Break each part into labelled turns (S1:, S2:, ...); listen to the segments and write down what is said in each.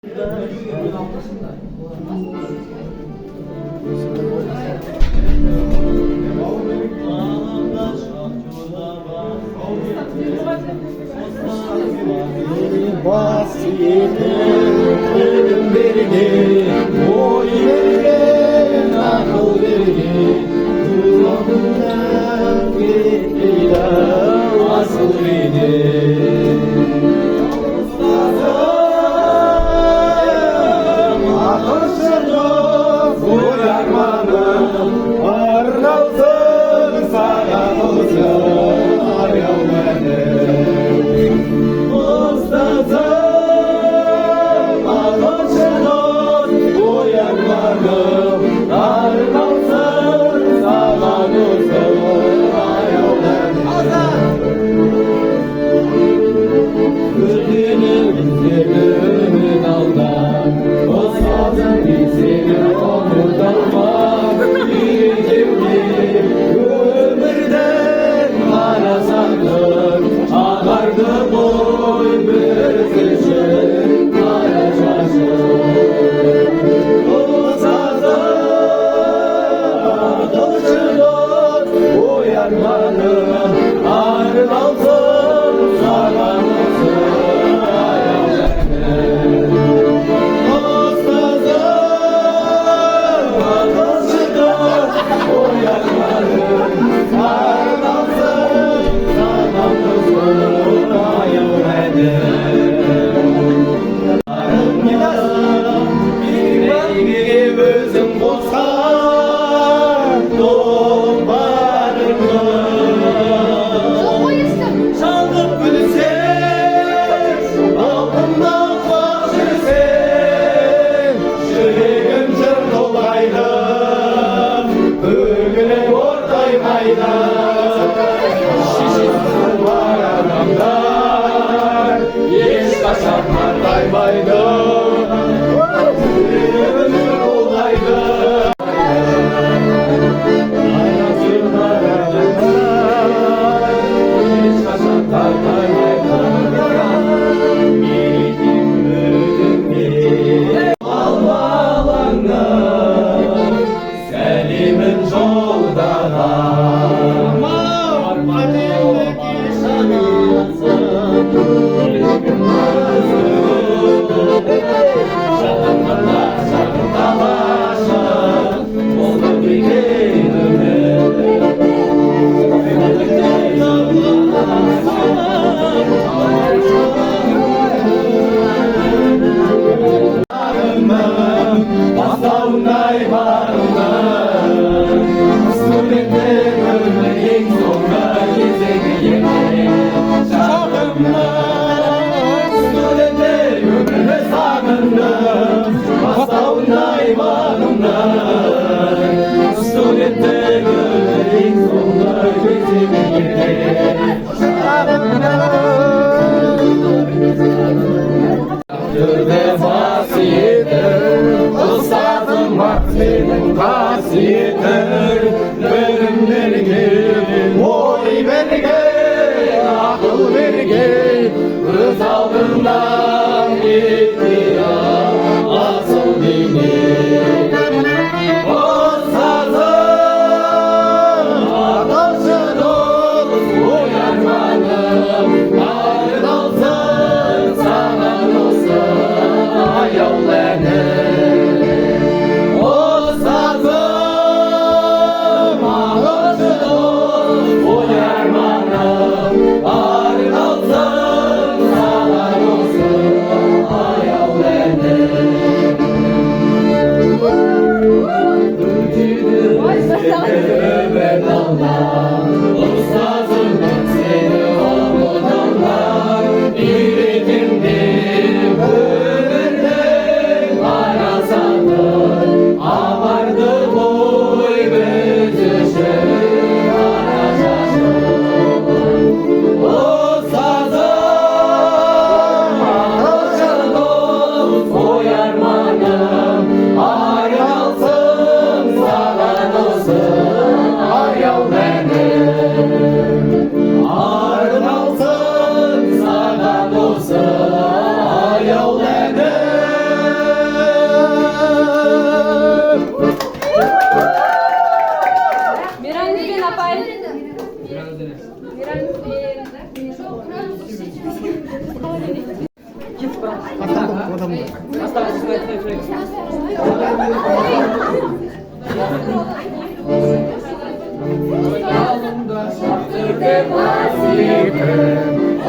S1: Arın olsun, sağlar olsun, ay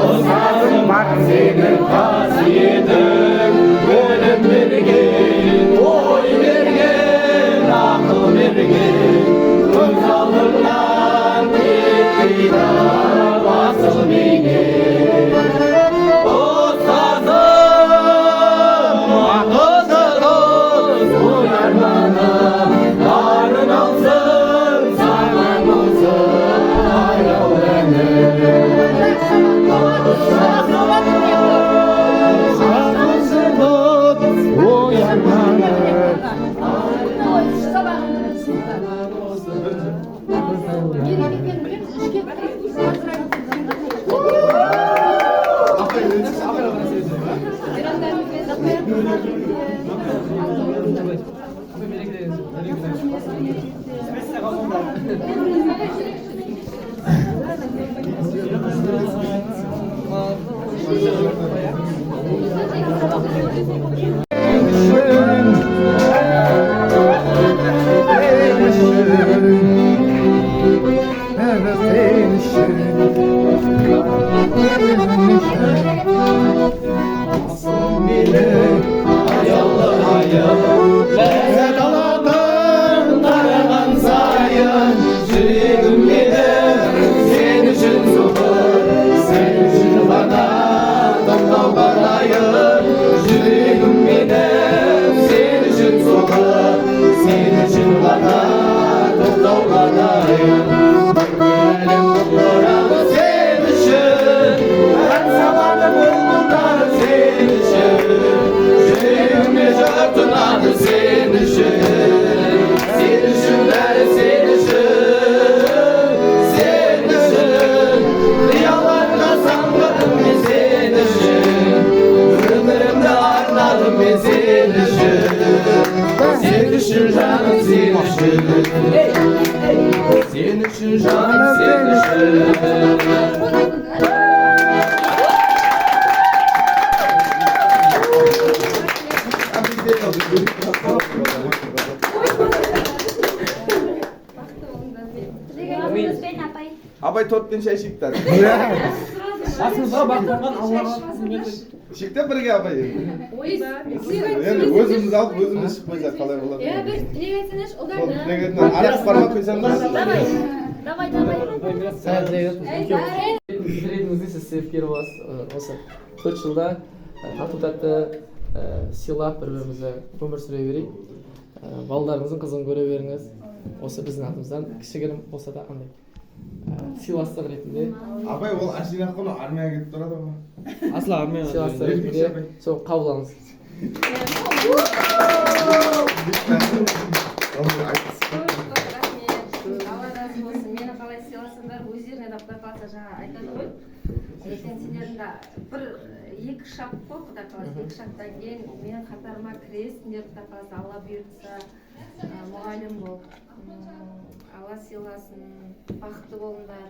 S1: Osman'ın Maksim'in kasiyedim. Ölüm vergin, oy vergin, akıl vergin. Göz aldırlar gitti basıl beygin. Ostazım, akılsız uyarmanım. Karın alsın, sarman olsun, ayol benim. Senin için canım senin için.
S2: Абай төрттен шай шектен.
S3: Басыңызға бақтырған Аллаға
S2: Шекте бірге абай. Енді өзіміз алып өзіміз ішіп қойсақ қалай болады?
S4: Bir тілек айтсаңыз, одан
S2: Тілегетінен арақ барма қойсаңыз.
S3: Сіздеріңізде сіз себепкер боласыз. Осы 4 жылда тату-тәтті сыйлап бір-бірімізді өмір сүре берейік. Балдарыңыздың қызығын көре беріңіз. Осы біздің атымыздан кішігірім болса да андай сыйластық ретінде.
S2: Абай ол ашинақ қоны армияға кетіп тұрады ма?
S3: Асылы армияға сыйластық ретінде сол қабыл алыңыз.
S4: Мені қалай сыйласыңдар, өздеріне де құдай қаласа жаңа айтады ғой. Ертең сендердің бір екі шақ қой, құдай қаласа екі шақтан кейін менің қатарыма кіресіңдер, құдай қаласа Алла бұйыртса, мұғалім болып, Алла сыйласын, бақытты болыңдар.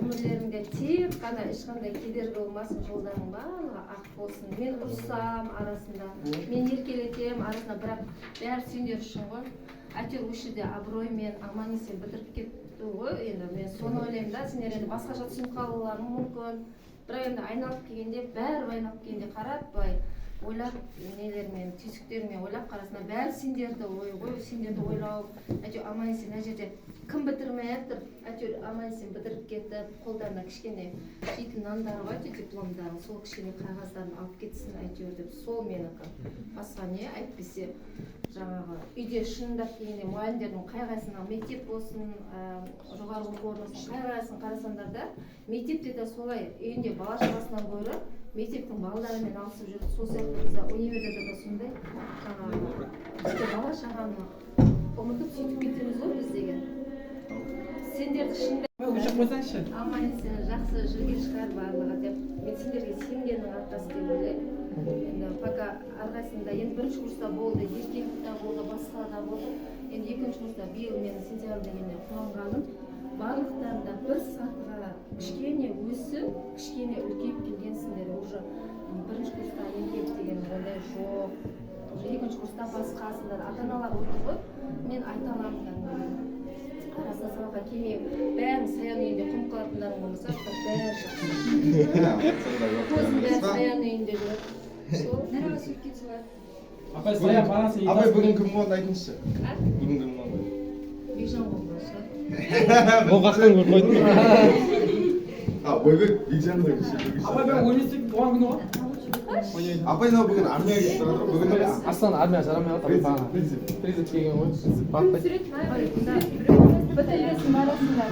S4: Өмірлеріңде тек қана ешқандай кедергі болмасын, жолдарың барлығы ақ болсын. Мен ұрсам арасында, мен еркелетем арасында, бірақ бәрі сендер үшін ғой. Әйтеуір осы жерде абыроймен аман есен бітіріп кетті ғой. Енді мен соны ойлаймын да, сендер енді басқаша түсініп қалуларың мүмкін. Бірақ енді айналып келгенде, бәрі айналып келгенде қаратпай, ойлап нелермен, түйсіктермен ойлап қарасына бәрі сендерді сендерді ойлау. Әйтеуір аман есен мына жерде кім бітірмей жатыр, әйтеуір аман есен бітіріп кетіп, қолдарына кішкене жейтін нандары ғой, дипломдары, сол кішкене қағаздарын алып кетсін әйтеуір деп, сол менікі. Басқа не әйтпесе жаңағы үйде шындап келгенде мұғалімдердің қай-қайсына мектеп болсын, жоғары оқу орны болсын, қай-қайсын қарасаңдар да, мектепте де солай үйінде бала шағасынан гөрі мектептің балаларымен алысып жүрді. Сол сияқты бізде универде де сондай жаңағы бала шағаны ұмытып сөйтіп кетеміз ғой біз деген. Сендерді шынымен аман есен жақсы жүрген шығар барлығы деп, мен сендерге сенгеннің арқасы деп ойлаймын. Енді пока әрқайсында енді бірінші курста болды, еркекте болды, басқа да болды. Енді екінші курста биыл менің сентябрь дегенде қуанғаным, барлықтарында бір сатыға кішкене өсіп, кішкене үлкейіп келгенсіңдер. Уже бірінші курста еркек деген жоқ уже екінші курста басқасында ата аналар отыр ғой мен айта аламын арасында сабаққа келмей бәрің саян үйінде қонып қалатындарың болмаса бәрі жақсы көзім бәрі саян үйінде жүреді сол
S5: Нереға сөйткен шығар.
S3: апай сая барасың
S2: Апай бүгін кім болды айтыңызшы. Бүгін кім болды?
S4: бекжан болмаса
S3: ол қашқан көріп қойдың
S2: Ойбек Бекжан қойыңызшы.
S3: апай бүгін университет туған күні ғой
S2: Апай мынау бүгін армияға кетіп тұрады ғой. Бүгін
S3: астана армия жарамай жатыр бағана президент келген ғой барып қайт
S4: бітіресің арасында